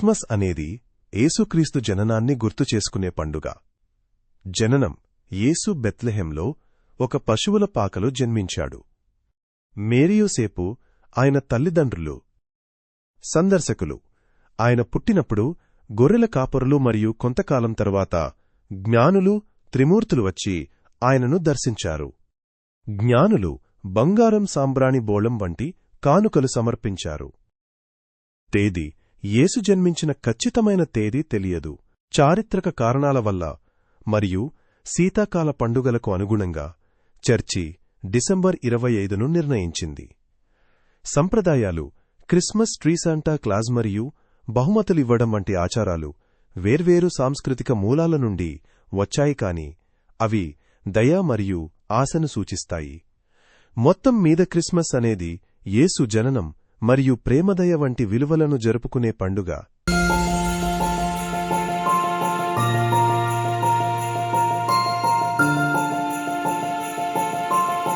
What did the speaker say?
Christmas అనేది యేసుక్రీస్తు జననాన్ని గుర్తుచేసుకునే పండుగ. జననం: యేసు బెత్లెహెంలో ఒక పశువుల పాకలో జన్మించాడు. మేరీయోసేపు ఆయన తల్లిదండ్రులు. సందర్శకులు: ఆయన పుట్టినప్పుడు గొర్రెల కాపరులు మరియు కొంతకాలం తరువాత జ్ఞానులు, త్రిమూర్తులు వచ్చి ఆయనను దర్శించారు. జ్ఞానులు బంగారం, సాంబ్రాణి బోళం వంటి కానుకలు సమర్పించారు. తేదీ: యేసు జన్మించిన ఖచ్చితమైన తేదీ తెలియదు. చారిత్రక కారణాల వల్ల మరియు శీతాకాల పండుగలకు అనుగుణంగా చర్చి డిసెంబర్ 25ను నిర్ణయించింది. సంప్రదాయాలు: క్రిస్మస్ ట్రీ, శాంటా క్లాజ్ మరియు బహుమతులివ్వడం వంటి ఆచారాలు వేర్వేరు సాంస్కృతిక మూలాల నుండి వచ్చాయి, కాని అవి దయ మరియు ఆశను సూచిస్తాయి. మొత్తం మీద క్రిస్మస్ అనేది యేసు జననం మరియు ప్రేమదయ వంటి విలువలను జరుపుకునే పండుగ.